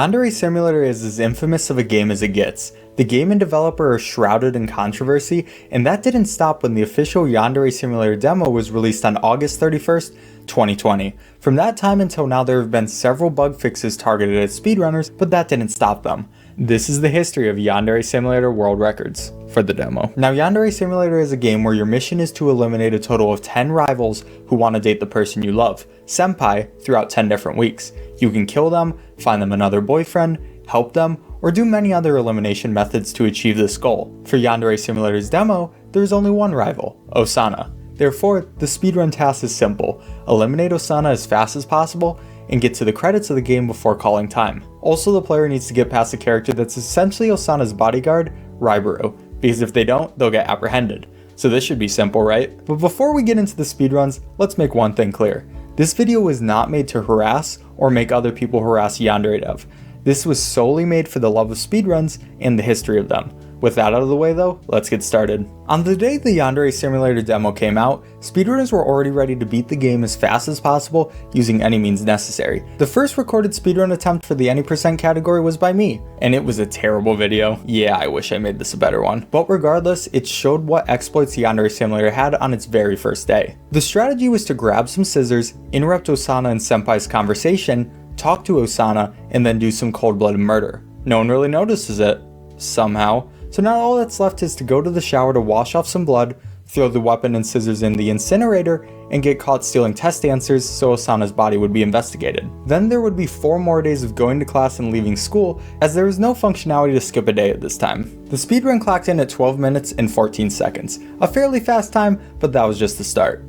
Yandere Simulator is as infamous of a game as it gets. The game and developer are shrouded in controversy, and that didn't stop when the official Yandere Simulator demo was released on August 31st, 2020. From that time until now, there have been several bug fixes targeted at speedrunners, but that didn't stop them. This is the history of Yandere Simulator World Records for the demo. Now, Yandere Simulator is a game where your mission is to eliminate a total of 10 rivals who want to date the person you love, senpai, throughout 10 different weeks. You can kill them, find them another boyfriend, help them, or do many other elimination methods to achieve this goal. For Yandere Simulator's demo, there is only one rival, Osana. Therefore, the speedrun task is simple: eliminate Osana as fast as possible and get to the credits of the game before calling time. Also, the player needs to get past a character that's essentially Osana's bodyguard, Raibaru, because if they don't, they'll get apprehended. So this should be simple, right? But before we get into the speedruns, let's make one thing clear. This video was not made to harass or make other people harass Yandere Dev. This was solely made for the love of speedruns and the history of them. With that out of the way though, let's get started. On the day the Yandere Simulator demo came out, speedrunners were already ready to beat the game as fast as possible using any means necessary. The first recorded speedrun attempt for the any percent category was by me, and it was a terrible video. Yeah, I wish I made this a better one. But regardless, it showed what exploits Yandere Simulator had on its very first day. The strategy was to grab some scissors, interrupt Osana and Senpai's conversation, talk to Osana, and then do some cold-blooded murder. No one really notices it, somehow. So now all that's left is to go to the shower to wash off some blood, throw the weapon and scissors in the incinerator, and get caught stealing test answers so Osana's body would be investigated. Then there would be 4 more days of going to class and leaving school, as there was no functionality to skip a day at this time. The speedrun clocked in at 12 minutes and 14 seconds. A fairly fast time, but that was just the start.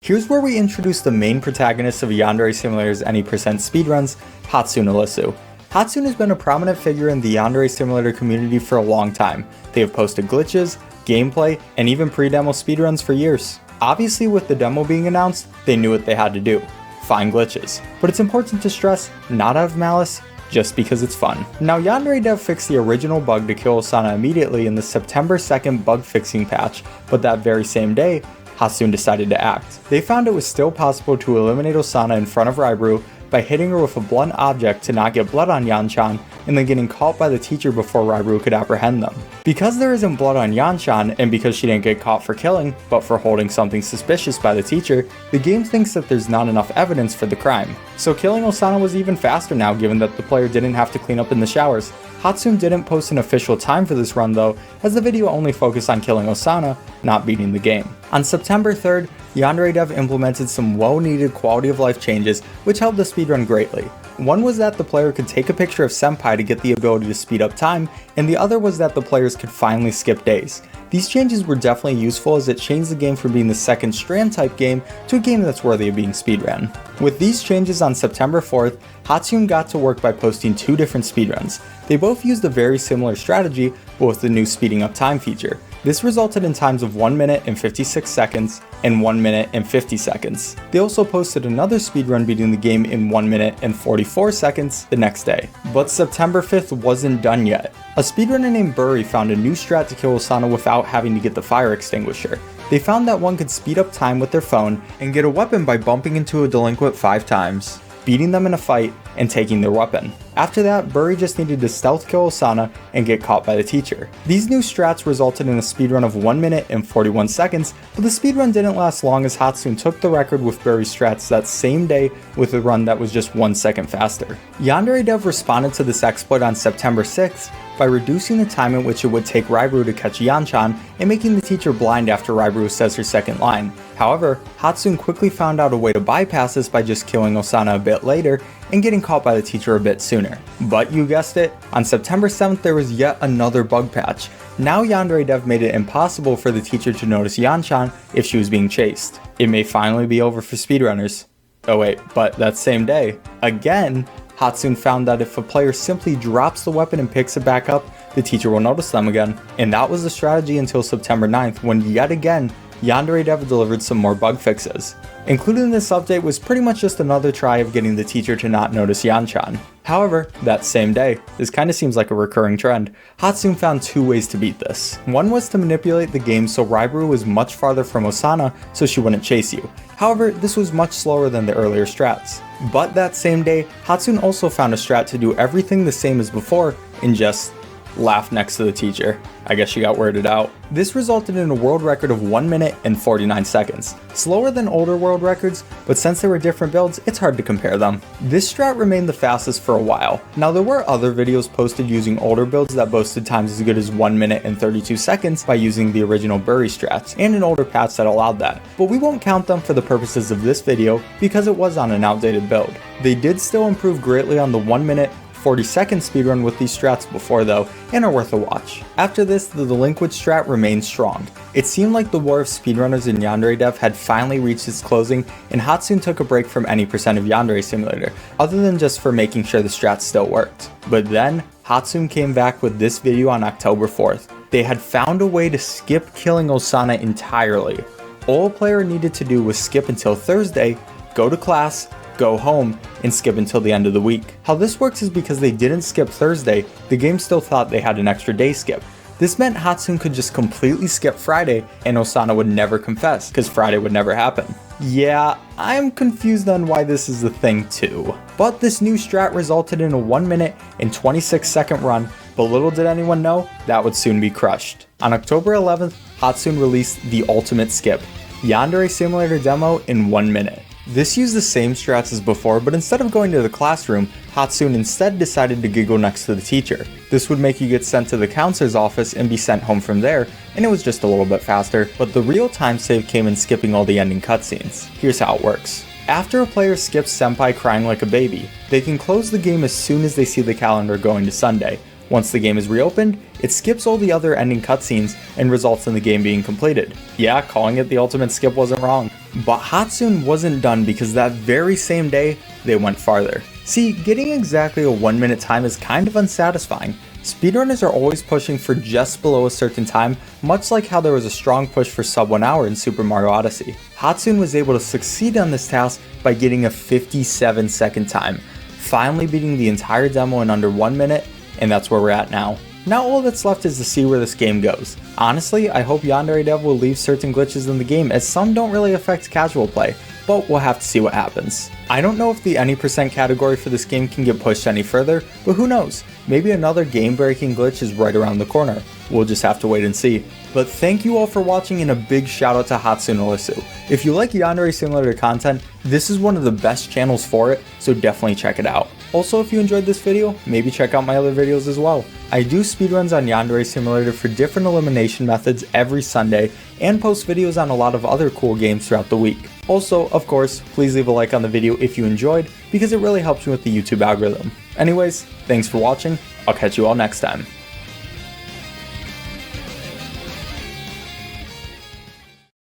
Here's where we introduce the main protagonist of Yandere Simulator's any percent speedruns, Hatsune Alisu. Hatsune has been a prominent figure in the Yandere Simulator community for a long time. They have posted glitches, gameplay, and even pre-demo speedruns for years. Obviously, with the demo being announced, they knew what they had to do: find glitches. But it's important to stress, not out of malice, just because it's fun. Now, Yandere Dev fixed the original bug to kill Osana immediately in the September 2nd bug fixing patch, but that very same day, Hatsune decided to act. They found it was still possible to eliminate Osana in front of Raibaru by hitting her with a blunt object to not get blood on Yanchan, and then getting caught by the teacher before Raibaru could apprehend them. Because there isn't blood on Yanchan, and because she didn't get caught for killing, but for holding something suspicious by the teacher, the game thinks that there's not enough evidence for the crime. So killing Osana was even faster now, given that the player didn't have to clean up in the showers. Hatsune didn't post an official time for this run though, as the video only focused on killing Osana, not beating the game. On September 3rd, Yandere Dev implemented some well-needed quality of life changes which helped the speedrun greatly. One was that the player could take a picture of Senpai to get the ability to speed up time, and the other was that the players could finally skip days. These changes were definitely useful as it changed the game from being the second strand type game to a game that's worthy of being speedrun. With these changes on September 4th, Hatsune got to work by posting 2 different speedruns. They both used a very similar strategy, but with the new speeding up time feature. This resulted in times of 1 minute and 56 seconds and 1 minute and 50 seconds. They also posted another speedrun beating the game in 1 minute and 44 seconds the next day. But September 5th wasn't done yet. A speedrunner named Burry found a new strat to kill Osana without having to get the fire extinguisher. They found that one could speed up time with their phone and get a weapon by bumping into a delinquent 5 times, beating them in a fight, and taking their weapon. After that, Burry just needed to stealth kill Osana and get caught by the teacher. These new strats resulted in a speedrun of 1 minute and 41 seconds, but the speedrun didn't last long as Hatsune took the record with Burry's strats that same day with a run that was just 1 second faster. Yandere Dev responded to this exploit on September 6th by reducing the time in which it would take Raibaru to catch Yanchan and making the teacher blind after Raibaru says her second line. However, Hatsune quickly found out a way to bypass this by just killing Osana a bit later and getting caught by the teacher a bit sooner. But you guessed it, on September 7th there was yet another bug patch. Now Yandere Dev made it impossible for the teacher to notice Yanchan if she was being chased. It may finally be over for speedrunners. Oh wait, but that same day, again, Hatsune found that if a player simply drops the weapon and picks it back up, the teacher will notice them again. And that was the strategy until September 9th, when yet again, Yandere Dev delivered some more bug fixes. Included in this update was pretty much just another try of getting the teacher to not notice Yanchan. However, that same day, this kinda seems like a recurring trend, Hatsune found 2 ways to beat this. One was to manipulate the game so Raibaru was much farther from Osana so she wouldn't chase you. However, this was much slower than the earlier strats. But that same day, Hatsune also found a strat to do everything the same as before and just laugh next to the teacher. I guess she got worded out. This resulted in a world record of 1 minute and 49 seconds. Slower than older world records, but since they were different builds, it's hard to compare them. This strat remained the fastest for a while. Now there were other videos posted using older builds that boasted times as good as 1 minute and 32 seconds by using the original Bury strats, and an older patch that allowed that. But we won't count them for the purposes of this video because it was on an outdated build. They did still improve greatly on the 1 minute 40-second speedrun with these strats before though, and are worth a watch. After this, the delinquent strat remained strong. It seemed like the war of speedrunners in Yandere dev had finally reached its closing, and Hatsune took a break from any percent of Yandere Simulator, other than just for making sure the strats still worked. But then, Hatsune came back with this video on October 4th. They had found a way to skip killing Osana entirely. All a player needed to do was skip until Thursday, go to class, go home, and skip until the end of the week. How this works is because they didn't skip Thursday, the game still thought they had an extra day skip. This meant Hatsune could just completely skip Friday and Osana would never confess, because Friday would never happen. Yeah, I'm confused on why this is a thing too. But this new strat resulted in a 1 minute and 26 second run, but little did anyone know, that would soon be crushed. On October 11th, Hatsune released the ultimate skip, Yandere Simulator demo in 1 minute. This used the same strats as before, but instead of going to the classroom, Hatsune instead decided to giggle next to the teacher. This would make you get sent to the counselor's office and be sent home from there, and it was just a little bit faster, but the real time save came in skipping all the ending cutscenes. Here's how it works. After a player skips Senpai crying like a baby, they can close the game as soon as they see the calendar going to Sunday. Once the game is reopened, it skips all the other ending cutscenes and results in the game being completed. Yeah, calling it the ultimate skip wasn't wrong. But Hatsune wasn't done because that very same day, they went farther. See, getting exactly a 1 minute time is kind of unsatisfying. Speedrunners are always pushing for just below a certain time, much like how there was a strong push for sub 1 hour in Super Mario Odyssey. Hatsune was able to succeed on this task by getting a 57-second time, finally beating the entire demo in under 1 minute, and that's where we're at now. Now all that's left is to see where this game goes. Honestly, I hope Yandere dev will leave certain glitches in the game, as some don't really affect casual play, but we'll have to see what happens. I don't know if the any percent category for this game can get pushed any further, but who knows, maybe another game-breaking glitch is right around the corner. We'll just have to wait and see. But thank you all for watching, and a big shout out to Hatsune Ilisu. If you like Yandere Simulator content, this is one of the best channels for it, so definitely check it out. Also, if you enjoyed this video, maybe check out my other videos as well. I do speedruns on Yandere Simulator for different elimination methods every Sunday, and post videos on a lot of other cool games throughout the week. Also, of course, please leave a like on the video if you enjoyed, because it really helps me with the YouTube algorithm. Anyways, thanks for watching, I'll catch you all next time.